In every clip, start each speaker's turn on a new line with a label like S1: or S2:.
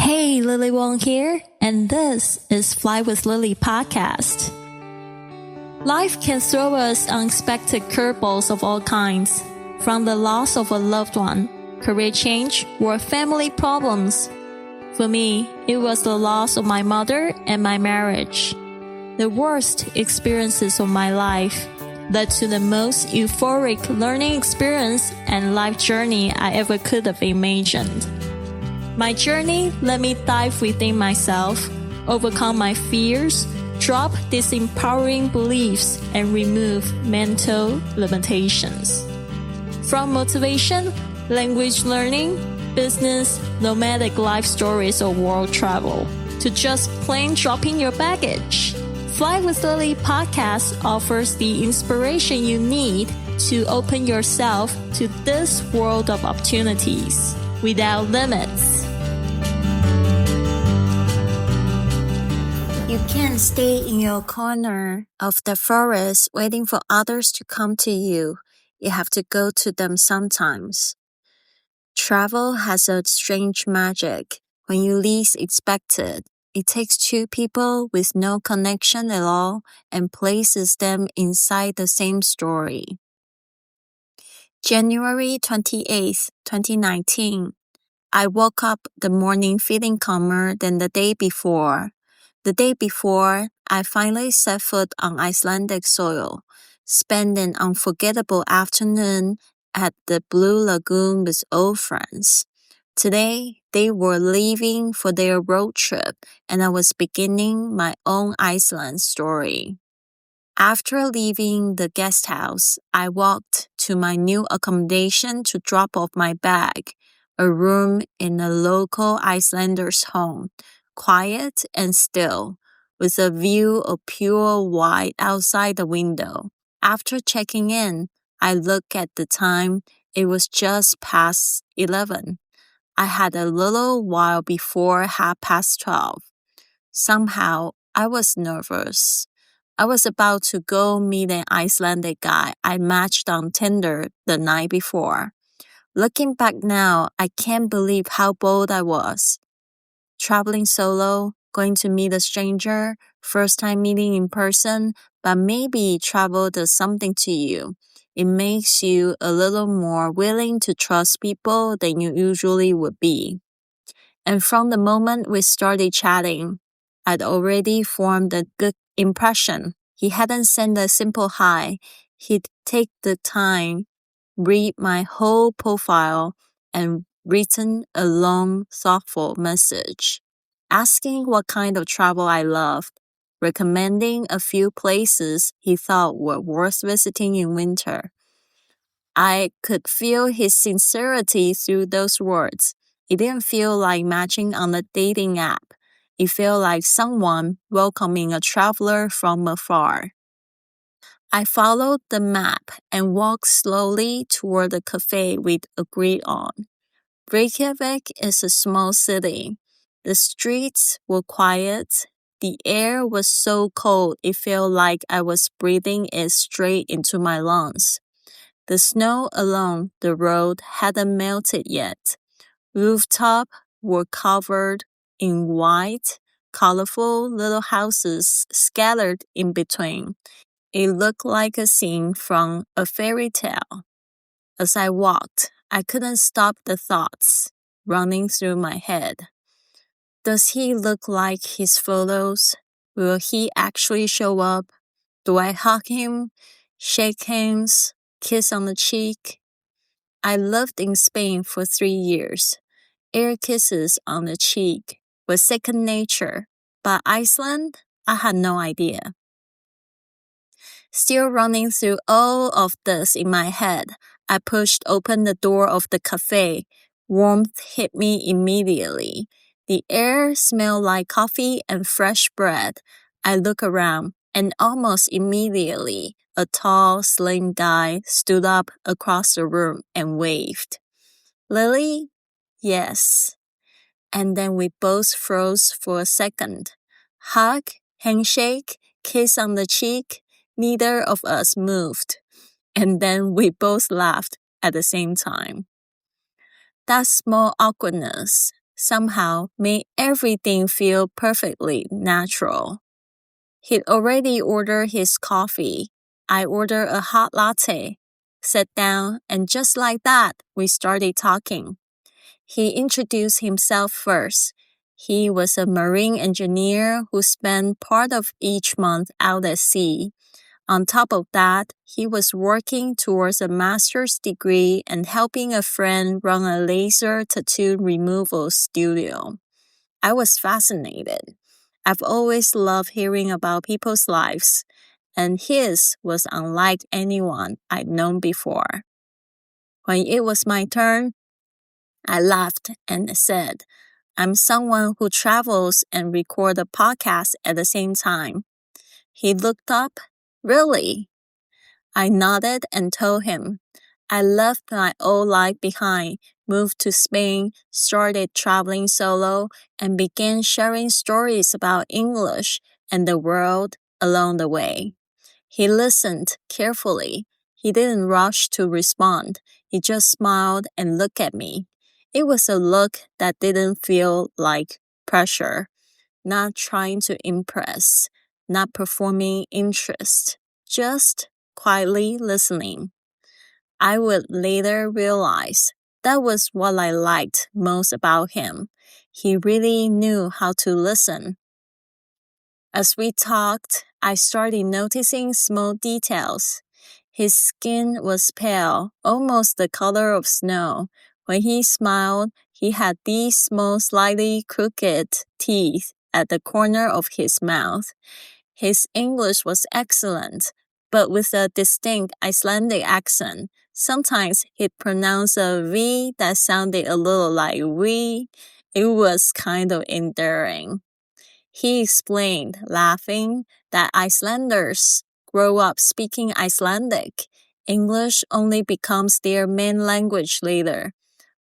S1: Hey, Lily Wong here, and this is Fly with Lily podcast. Life can throw us unexpected curveballs of all kinds, from the loss of a loved one, career change, or family problems. For me, it was the loss of my mother and my marriage. The worst experiences of my life led to the most euphoric learning experience and life journey I ever could have imagined. My journey let me dive within myself, overcome my fears, drop disempowering beliefs, and remove mental limitations. From motivation, language learning, business, nomadic life stories, or world travel, to just plain dropping your baggage, Fly with Lily podcast offers the inspiration you need to open yourself to this world of opportunities without limits.
S2: You can't stay in your corner of the forest waiting for others to come to you. You have to go to them sometimes. Travel has a strange magic. When you least expect it, it takes two people with no connection at all and places them inside the same story. January 28th, 2019. I woke up the morning feeling calmer than the day before. The day before, I finally set foot on Icelandic soil, spent an unforgettable afternoon at the Blue Lagoon with old friends. Today, they were leaving for their road trip, and I was beginning my own Iceland story. After leaving the guest house, I walked to my new accommodation to drop off my bag, a room in a local Icelander's home. Quiet and still, with a view of pure white outside the window. After checking in, I looked at the time. It was just past 11. I had a little while before 12:30. Somehow, I was nervous. I was about to go meet an Icelandic guy I matched on Tinder the night before. Looking back now, I can't believe how bold I was. Traveling solo, going to meet a stranger, first time meeting in person, but maybe travel does something to you. It makes you a little more willing to trust people than you usually would be. And from the moment we started chatting, I'd already formed a good impression. He hadn't sent a simple hi. He'd take the time, read my whole profile, and written a long, thoughtful message, asking what kind of travel I loved, recommending a few places he thought were worth visiting in winter. I could feel his sincerity through those words. It didn't feel like matching on a dating app. It felt like someone welcoming a traveler from afar. I followed the map and walked slowly toward the café we'd agreed on. Reykjavík is a small city. The streets were quiet. The air was so cold it felt like I was breathing it straight into my lungs. The snow along the road hadn't melted yet. Rooftops were covered in white, colorful little houses scattered in between. It looked like a scene from a fairy tale. As I walked, I couldn't stop the thoughts running through my head. Does he look like his photos? Will he actually show up? Do I hug him, shake hands, kiss on the cheek? I lived in Spain for 3 years. Air kisses on the cheek were second nature, but Iceland, I had no idea. Still running through all of this in my head, I pushed open the door of the cafe. Warmth hit me immediately. The air smelled like coffee and fresh bread. I looked around, and almost immediately, a tall, slim guy stood up across the room and waved. Lily? Yes. And then we both froze for a second. Hug, handshake, kiss on the cheek. Neither of us moved. And then we both laughed at the same time. That small awkwardness somehow made everything feel perfectly natural. He'd already ordered his coffee. I ordered a hot latte, sat down, and just like that, we started talking. He introduced himself first. He was a marine engineer who spent part of each month out at sea. On top of that, he was working towards a master's degree and helping a friend run a laser tattoo removal studio. I was fascinated. I've always loved hearing about people's lives, and his was unlike anyone I'd known before. When it was my turn, I laughed and said, I'm someone who travels and records a podcast at the same time. He looked up. Really? I nodded and told him. I left my old life behind, moved to Spain, started traveling solo, and began sharing stories about English and the world along the way. He listened carefully. He didn't rush to respond. He just smiled and looked at me. It was a look that didn't feel like pressure, not trying to impress, not performing interest, just quietly listening. I would later realize that was what I liked most about him. He really knew how to listen. As we talked, I started noticing small details. His skin was pale, almost the color of snow. When he smiled, he had these small, slightly crooked teeth at the corner of his mouth. His English was excellent, but with a distinct Icelandic accent. Sometimes he'd pronounce a V that sounded a little like we. It was kind of endearing. He explained, laughing, that Icelanders grow up speaking Icelandic. English only becomes their main language later.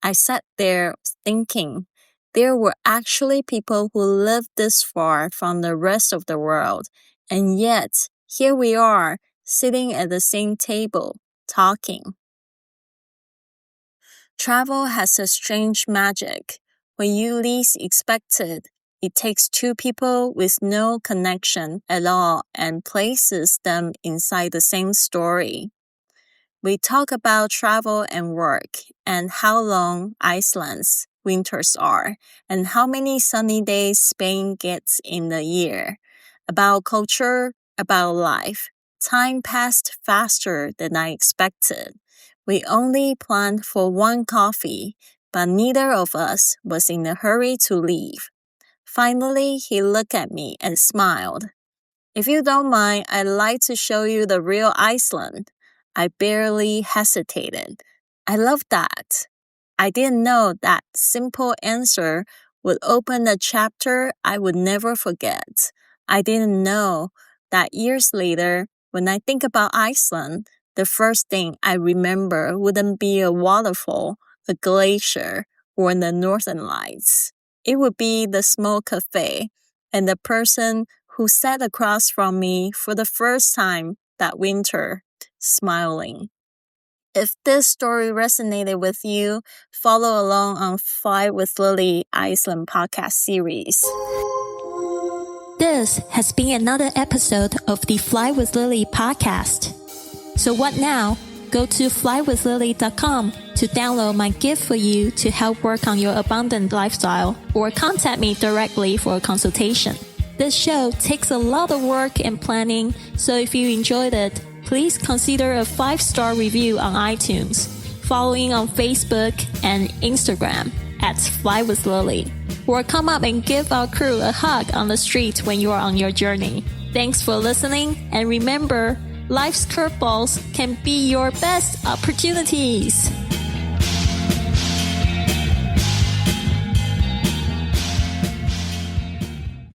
S2: I sat there thinking, there were actually people who lived this far from the rest of the world, and yet here we are, sitting at the same table, talking. Travel has a strange magic. When you least expect it, it takes two people with no connection at all and places them inside the same story. We talk about travel and work, and how long Iceland's winters are, and how many sunny days Spain gets in the year. About culture, about life. Time passed faster than I expected. We only planned for one coffee, but neither of us was in a hurry to leave. Finally, he looked at me and smiled. If you don't mind, I'd like to show you the real Iceland. I barely hesitated. I love that. I didn't know that simple answer would open a chapter I would never forget. I didn't know that years later, when I think about Iceland, the first thing I remember wouldn't be a waterfall, a glacier, or the northern lights. It would be the small café and the person who sat across from me for the first time that winter, smiling. If this story resonated with you, follow along on Fly with Lily Iceland podcast series.
S1: This has been another episode of the Fly with Lily podcast. So what now? Go to flywithlily.com to download my gift for you to help work on your abundant lifestyle, or contact me directly for a consultation. This show takes a lot of work and planning, so if you enjoyed it, please consider a 5-star review on iTunes, following on Facebook and Instagram at Fly with Lily, or come up and give our crew a hug on the street when you are on your journey. Thanks for listening, and remember, life's curveballs can be your best opportunities.